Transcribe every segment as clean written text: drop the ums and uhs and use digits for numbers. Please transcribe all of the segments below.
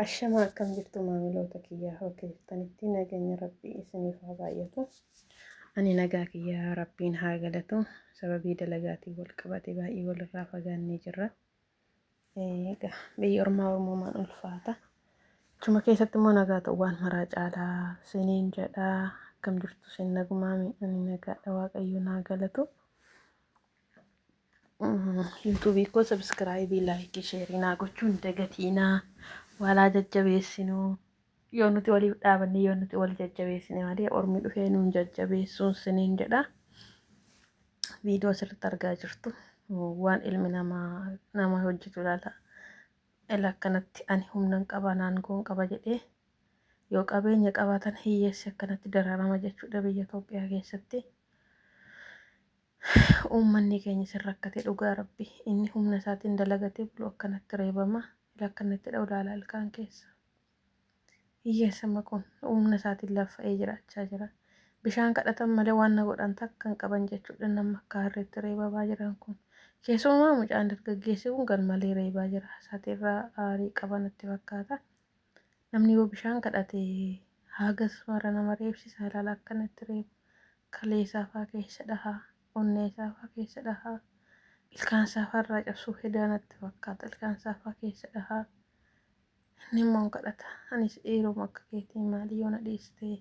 Ashama akkam jirtu maamiloota kiyyaa bakka jirtanitti nageenya rabbii isiniif haa baay'atu. Ani nagaa kiyyaa rabbiin haa galatu. Sababii dalagaatiin wal qabate baay'ee walirraa fagaannee jirra. Egaa biyya ormaa ormumaan ulfaata. Achuma keessatti immoo nagaa ta'u waan maraa caalaa siniin jedhaa. Akkam jirtu sin nagumaami ani nagaadha waaqayyo naa galatu. Yuutuubii koo sabskiraayibii laayikii sheerii naa gochuun dagatiinaa. Walaa jajjabeessinuu yoo nuti waliif dhaabanne yoo nuti wal jajjabeessine malee ormi dhufee nuun jajjabeessuun siniin jedha. Viidiyoo sirriitti argaa jirtu waan ilmi nama hojjetu laala. Akkanatti ani humnan qaba naangoon qaba jedhee yoo qabeenya qabaatan hiyyeessi akkanatti dararama jechuudha biyya Itoophiyaa keessatti. Uummanni keenya sin rakkate dhugaa rabbi inni humna isaatiin dalagatee bulu akkanatti reebama. Akkanatti dha ulaalaa ilkaan keessa. Hiyyeessama kun humna isaatiin laffa'ee jiraachaa jira. Bishaan kadhatan malee waan na godhan takka hin qaban jechuudha nama akka harreetti reebabaa jiran kun. Keessumaa mucaan dargaggeessi kun garmalee reebaa jira. Isaatirraa aarii qaban itti fakkaata. Namni yoo bishaan kadhate hagas mara nama reebsisa ilaala akkanatti reebu. Kalee isaafaa keessa dhahaa, onnee isaafaa keessa dhahaa. Ilkaan saafarraa cabsuu hedaanatti fakkaata. Ilkaan saafaa keessa dhahaa. Inni immoo kadhata. Anis dhiiruma akka keetiin maalii yoo na dhiistee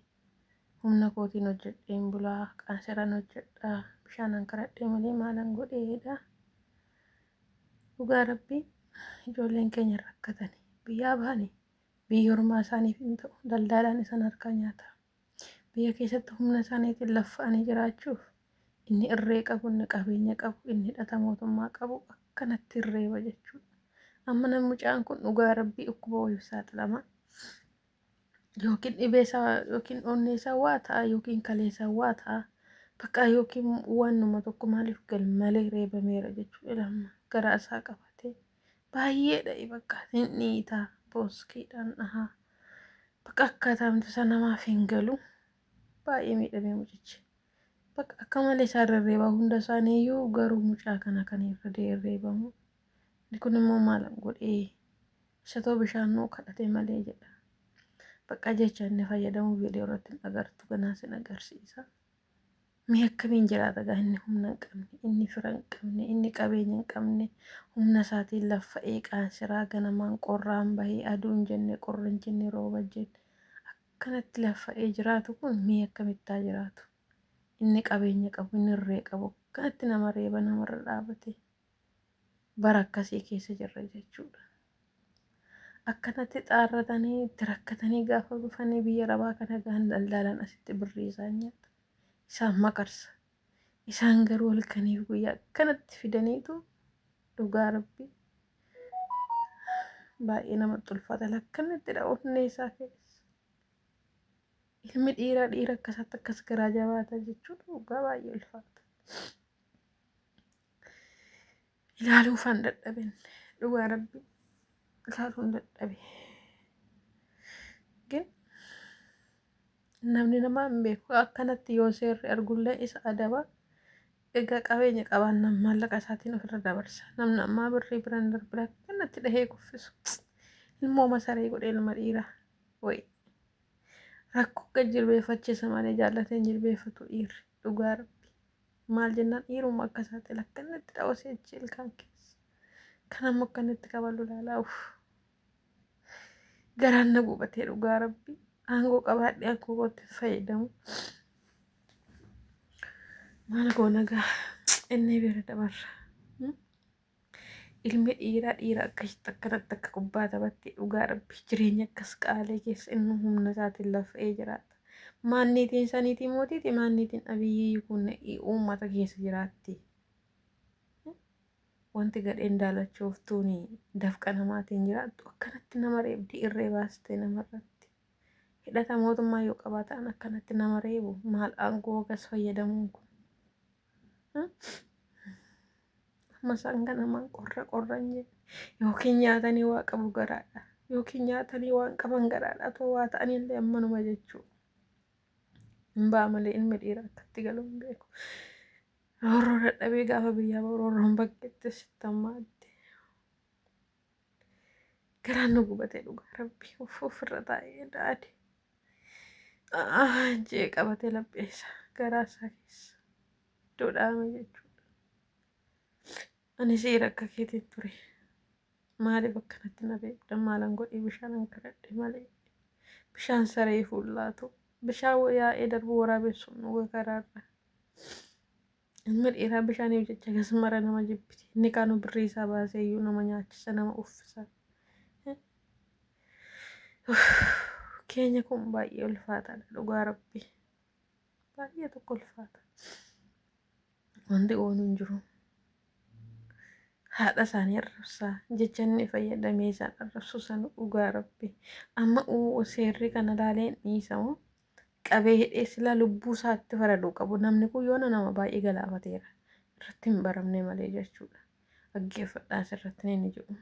humna kootiin hojjedheen bulaa qaanseeraan hojjedhaa bishaanan kadhadhee malee maalan godheedha. Dhugaa rabbii ijoolleen keenya rakkatani biyyaa bahani biyya ormaa isaaniif hin ta'u daldaalaan isaan harkaa nyaata. Biyya keessatti humna isaaniitiin laffa'anii jiraachuuf inni irree qabu inni qabeenya qabu inni hidhata mootummaa qabu akkanatti irreeba jechuudha. Amma namni mucaan kun dhugaa rabbii dhukkuba wayiif saaxilama. Yookiin dhibee isaa yookiin onnee isaa waa ta'a yookiin kalee isaa waa ta'a. Bakka yookiin waanuma tokko maaliif galmalee reebameera jechuudha lamma garaa isaa qabatee. Baay'eedha bakka inni itaa booskiidhaan dhahaa. Bakka akkaataa isa namaaf hin galu baay'ee miidhamee mucichi. Bakka akka malee isaa reebaa hunda isaaniiyyuu garuu mucaa kana kan irra reebamu. Kun immoo maal godhee isa bishaan nuu kadhate malee jedha. Bakka jecha inni fayyadamu viidiyoo irratti agartu ganaa sin agarsiisa. Mee akkamiin jiraata gaa inni humna hin qabne, inni fira hin qabne, inni qabeenya hin qabne, humna isaatiin laffa'ee qaansiraa ganamaan qorraan bahee aduu hin jenne qorra hin jenne rooba jenne akkanatti laffa'ee jiraatu kun mee akkamittaa jiraatu? Inni qabeenya qabu, inni irree qabu akkanatti nama reeba namarra dhaabate. Bara akkasii keessa jirra jechuudha. Akkanatti xaarratanii itti rakkatanii gaafa dhufanii biyya arabaa kana gahan daldaalaan asitti birrii isaan nyaata. Isaan makarsa. Isaan garuu halkaniif guyyaa akkanatti fidaniitu dhugaa rabbii baay'ee namatti ulfaata akkanatti dha onnee isaa keessa. Ilmi dhiira akkasatti akkas garaa jabaata jechuudha dhugaa baay'ee ulfaata. Ilaaluufan dadhabin dhugaa rabbii ilaaluun dadhabe. Gin namni nama hin beeku akkanatti yoo seerri argullee isa adaba. Egaa qabeenya qabaannaan maallaqa isaatiin ofirra dabarsa. Namni ammaa birrii biraan darbira akkanatti dhahee kuffisu. Ilmoo masaree godhee ilma dhiiraa wayi. Rakkoo akka jilbeeffachiisa malee jaallateen jilbeeffatu dhiirri dhugaa rabbii. Maal jennaan dhiiruma akka saaxila akkanatti dhawasee achi ilkaan keessa. Kanammoo akkanatti qabalu laalaa garaan na gubatee dhugaa rabbii. Aangoo qabaadhee aangoo kootti fayyadamu. Maal goona gaa inni bira dabarra. Ilmi dhiira akkasitti akkanatti akka kubbaa taphatti dhugaa rabbii jireenya akkas qaalee keessa inni humna isaatiin laffa'ee jiraata. Maanniitiin saniitiin mootiiti maanniitiin abiyyii kun uummata keessa jiraatti. Wanti gadheen daalachooftuun dafqa namaatiin jiraattu akkanatti nama reebdi irree baastee namarratti. Hidhata mootummaa yoo qabaatan akkanatti nama reebu maal aangoo gas fayyadamuun kun. Masaan ganamaan qorra hin jenne yookiin nyaatanii waa qabu garaadha yookiin nyaatanii waan qaban garaadha too waa ta'anillee ammanuma jechuudha. Hin ba'a malee ilmi dhiiraa akkatti galuu hin beeku. Roorroo dadhabee gaafa biyyaa roorroon bakkeetti sitti hammaatti. garaan nu gubatee dhugaa rabbii ofirra taa'ee daade jee qabatee lapheessa garaa isaa keessa iddoo dhaame jechuudha. Ani siira akka keetiin ture maaliif akkanatti na beekta maalan godhee bishaanan kadhadhe malee bishaan saree fuullaatu bishaan yaa'ee darbu waraabessuun nu karaarra. Ilma dhiiraa bishaaniif jecha gasmara nama jibbiti inni kaanu birrii isaa baasee iyyuu nama nyaachisa nama uffisa. Keenya kun baay'ee ulfaataadha dhugaa rabbii baay'ee tokko ulfaata wanti oonu hin jiru. Haadha isaanii arrabsaa jecha inni fayyadamee isaan arrabsu sana dhugaa rabbii amma seerri kana laaleen dhiisamu qabee hidhee silaa lubbuu isaatti faraduu qabu. Namni kun yoona nama baay'ee galaafateera irratti hin baramne malee jechuudha. Dhaggeeffadhaa asirratti ni jedhu.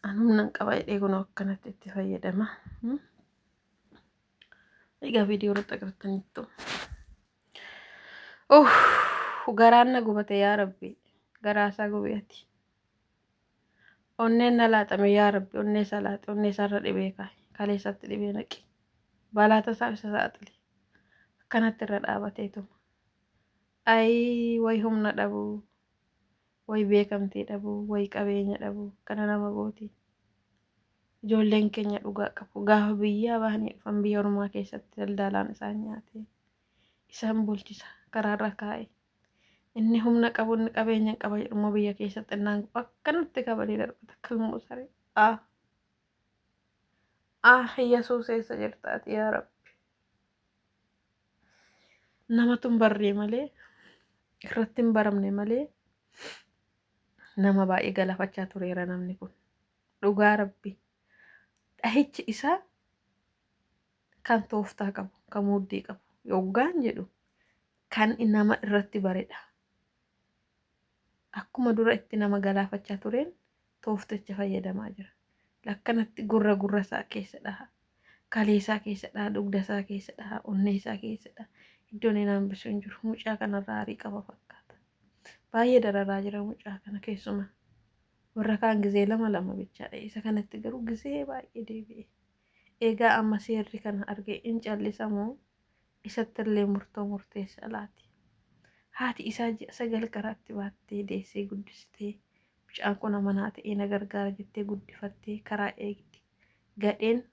Anumnan qaba jedhee kun akkanatti itti fayyadama. Egaa viidiyoo irratti agartaniittu. Garaan na gubate yaa rabbi garaasaa gubeeti. Onneen na laaxame yaa rabbi onnee isaa laaxe onnee isaarra dhibee kaaye kaleessatti dhibee naqi balaata isaa isa saaxile akkanatti irra dhaabateetuma. Way humna dhabuu way beekamtii dhabuu way qabeenya dhabuu kana nama gooti. Ijoolleen keenya dhugaa qabu gaafa biyyaa bahanii dhufan biyya ormaa keessatti daldalaan isaan nyaate isaan bulchisa karaarra kaa'e. Inni humna qabu inni qabeenya qaba jedhumoo biyya keessatti innaan akkanatti qabanii darbata kalmoo saree. Yesuus eessa jirtaati yaa rabbi. Namatu hin barree malee irratti hin baramne malee nama baay'ee galafachaa tureera namni kun dhugaa rabbi. dhahichi isaa kan tooftaa qabu kan mudhii qabu yoggaan jedhu kan nama irratti bareedha. Akkuma dura itti nama galaafachaa tureen toofticha fayyadamaa jira. Lakkanatti gurra isaa keessa dhaha. Kalee isaa keessa dhaha. Dugda isaa keessa dhaha. Onnee isaa keessa dhaha. Iddoon inni hambisu hin jiru. Mucaa kanarraa aarii qaba fakkaata. Baay'ee dararaa jira mucaa kana keessumaa. Warra kaan gizee lama bichaadha. Isa kanatti garuu gizee baay'ee deebi'e. Egaa amma seerri kana argee in callisa moo isattillee murtoo murteessa laati? Haati isaa ji'a 9 karaatti baattee deessee guddistee mucaan kun amanaa ta'ee na gargaara jettee guddifattee karaa eegdi. Gadheen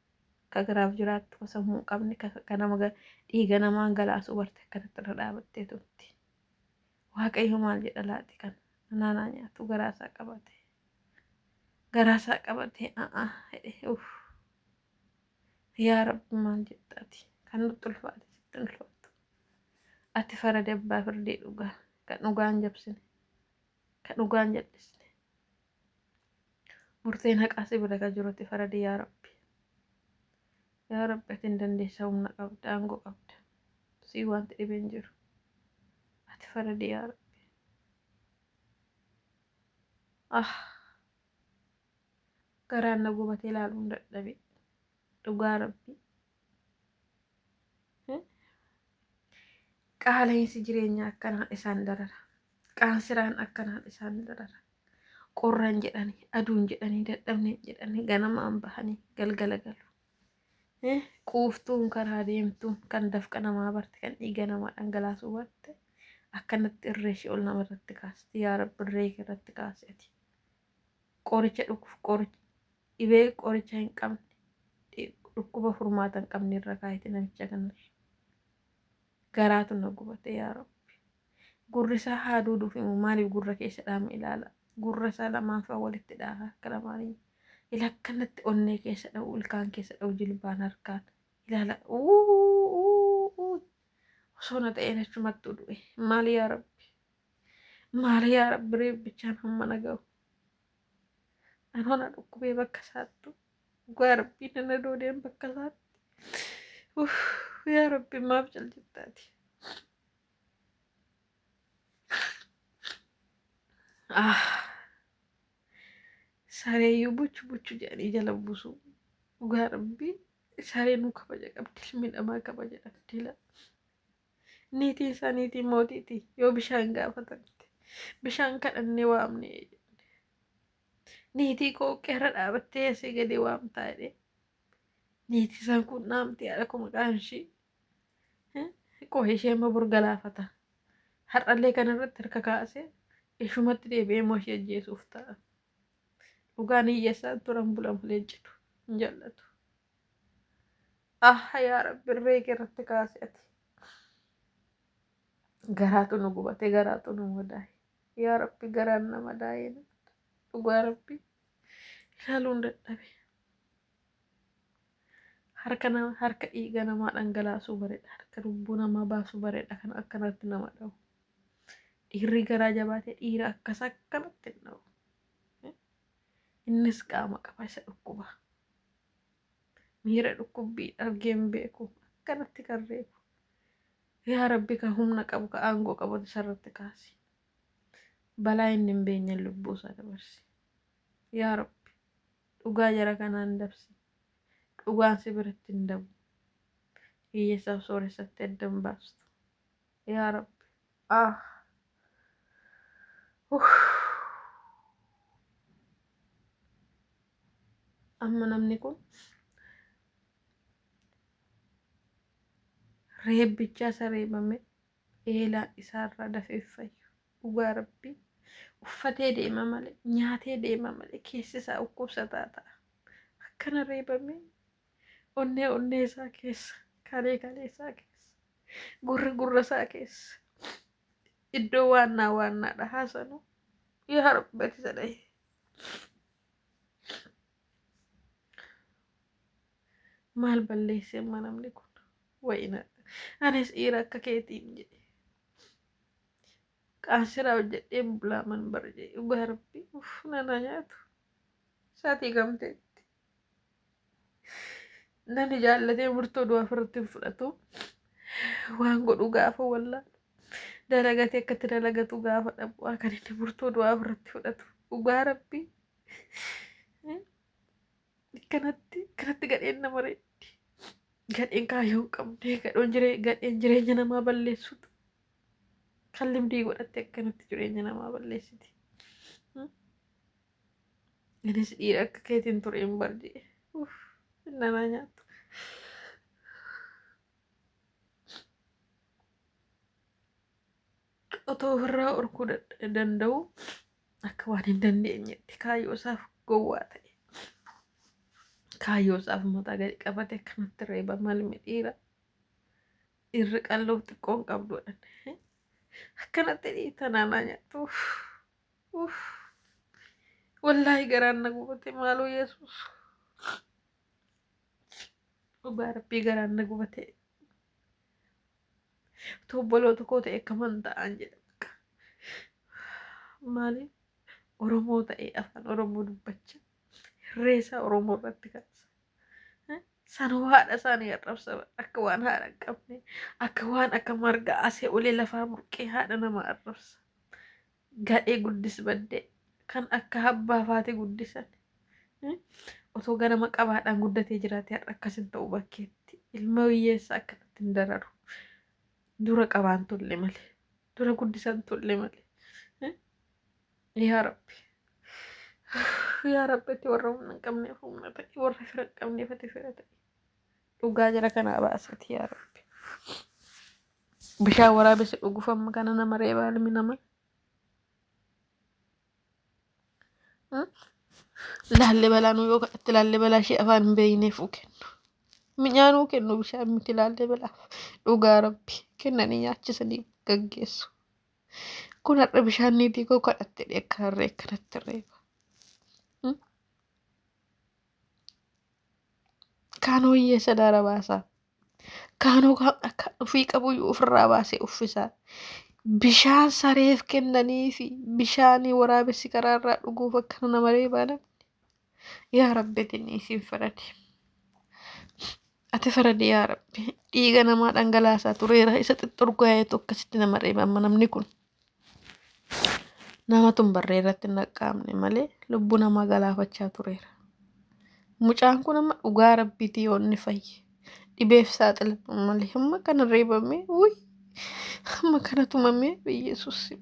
ka garaaf jiraattu sammuu qabni ka nama dhiiga namaan galaasuu barte akkanatti irra dhaabattee turti. Waaqayyo maal jedha laati kana? Naanaa nyaatu garaasaa qabate. Garaasaa qabatee jedhe yaa Rabbi maal jettaati? Kan nutti ulfaate sitti ulfaatu. Ati farada abbaa firdee dhugaa kan dhugaan jabsine kan dhugaan jallisne murteen haqaa si bira ka jirutti farada yaa Rabbi. Yaa Rabbi ati hin dandeessa humna qabda aangoo qabda. Sii wanti dhibeen jiru. Ati farada yaa Rabbi. Garaan na gubatee ilaaluun dadhabe. Dhugaa Rabbi. Qaala'insi jireenyaa akkanaan isaan darara. Qaansiraan akkanaan isaan darara. Qorran jedhanii, aduun jedhanii, dadhabneen jedhanii ganamaan bahanii galgala galu. Quuftuun karaa deemtuun kan dafqa namaa barte kan dhiiga namaa dhangalaasuu barte akkanatti irree ishee ol nama irratti kaasti. Yaa Rabbi irree kee irratti kaaseti. Qoricha dhuguuf qoricha dhibee qoricha hin qabne dhukkuba furmaata hin qabne irra kaayite namicha kanarra. Garaatu na gubate yaa Rabbi. Gurri isaa haaduu dhufimu maaliif gurra keessa dhaame ilaala. Gurra isaa lamaan fa'aa walitti dhaha akka lamaanii. Ila akkanatti onnee keessa dha'u ilkaan keessa dha'u jilbaan harkaan ilaala. Osoo na ta'een achumattuu du'e. Maali yaa Rabbi? Maali yaa Rabbi reebbichaan hamma na ga'u? Anoona dhukkubee bakka isaattu. Yaa Rabbi nana doodeen bakka isaatti. Yaa Rabbi maaf jaljettaati? Sareeyyuu buchu jedhanii jala buusu. Yaa Rabbi sareen kabaja qabdi. Ilmi namaa kabaja qabdi. Niitiin isaa niitii mootiiti. Yoo bishaan gaafatamte bishaan kadhannee waamne. Niitii koo qeerra dhaabattee asii gadi waamtaa jedhee. Niitii isaan kun naamti haadha kuma maqaan ishee. Qo'ee ishee amma burgalaafata. Har'allee kanarratti harka kaasee ishumatti deebi'ee moo ishee ajjeesuuf ta'a. Dhugaan hiyyeessaan turan bulan leencitu hin jallatu. Yaa Rabbi irree kee irratti kaase ati. Garaatu nu gubate garaatu nu madaaye. Yaa Rabbi garaan nama daayee. Dhugaa Rabbi ilaaluun dadhabe. Harka dhiiga namaa dhangalaasuu bareeda. Harka lubbuu namaa baasuu bareeda. Kan akkanatti nama dha'u. Dhiirri garaa jabaatee dhiira akkanatti hin dha'u. Innis qaama qaba isa dhukkuba. Miira dhukkubbii argeen beeku. Akkanatti kan reebu. Yaa Rabbi kan humna qabu kan aangoo qabu isarratti kaasi. Balaa inni hin beekne lubbuu isaa dabarsi. Yaa Rabbi dhugaa jara kanaan dabsi. Dhugaan si biratti hin dabu. Hiyyeessaaf sooressatti addan baastu. Yaa Rabbi. Amma namni kun reebbicha isa reebame eelaan isaarraa dafee fayyu. Dhugaa Rabbi uffatee deema malee nyaatee deema malee keessi isaa dhukkubsataa ta'a. Akkana reebame onnee isaa keessa kalee isaa keessa gurra isaa keessa iddoo waannaadha haasanu. Yaa Rabbi ati isa dhahe. Maal balleessee namni kun wayina anis dhiira akka keetiin jedhe qaansiraa hojjedhee bulaaman bara jedhe. Dhugaa Rabbi nana nyaatu isaatii gamteetti Nani jaallatee murtoo du'a ofirratti fudhatu waan godhu gaafa wallaa dalagatee akkatti dalagatu gaafa dhabu kan inni murtoo du'a ofirratti fudhatu dhugaa rabbii kanatti gadheen nama reeddi gadheen kaayyoo hin qabne gadheen jireenya namaa balleessutu kan limdii godhatte akkanatti jireenya namaa balleessiti. Innis dhiira akka keetiin ture hin barjee nanaa nyaatu. Otoo ofirraa orkuu danda'u akka waan hin dandeenyetti kaayyoo isaaf gowwaa ta'e. Kaayyoo isaaf mataa gadi qabate akkanatti reeba malmi dhiira. Irri qalloof xiqqoon qabduudhaan. Akkanatti dhiita nanaa nyaatu. Wallaahi garaan na gubate maaloo Yesuus. Dhugaa rabbii garaan na gubate. Tobboloota koo ta'e kaman ta'an jedha. Maaliif Oromoo ta'e afaan Oromoo dubbachaa reessa Oromoo irratti kaasa. Sanuu haadha isaanii arrabsa akka waan haadha hin qabne akka waan akka marga asee olee lafaa murqee haadha nama arrabsa. Gadhee guddis baddee kan akka abbaa faate guddisan. Otoo ganama qabaadhaan guddatee jiraate har'a akkasin ta'u bakkeetti ilma hiyyeessa akkanatti hin dararu. Dura qabaan tolle malee dura guddisan tolle malee. Yaa Rabbi. Yaa Rabbitti warra humna hin qabneef humna ta'e warra fira hin qabneef ati fira ta'e. Dhugaa jara kanaa baasati yaa Rabbi. Bishaan waraabessa dhugufamma kana nama reebaa ilmi namaa. Laallibalaan yoo kadhatte laallibalaa ishee afaan hin beeyneef kennu. Minyaanuu kennu bishaan miti laallibalaaf. Dhugaa Rabbi kennanii nyaachisanii gaggeessu. Kun har'a bishaan niitii koo kadhatte akka harree akkanatti reeba. Kaanoo hiyyeessa daara baasaa. Kaanoo akka dhufii qabuyyuu ofirraa baasee uffisaa. Bishaan sareef kennanii fi bishaanii waraabessi karaarraa dhuguuf akkana nama reebaa namni. Yaa Rabbi isiin faradi. Ati faradi yaa Rabbi. Dhiiga namaa dhangalaasaa tureera isa xixxurgaa'eetu akkasitti nama reeba amma namni kun. Nama tun barree irratti hin dhaqqaamne malee lubbuu namaa galaafachaa tureera. Mucaan kun amma dhugaa Rabbiitii yoo inni fayye. Dhibeef saaxilamu malee hamma kana reebamee amma kana tumamee Yesuus.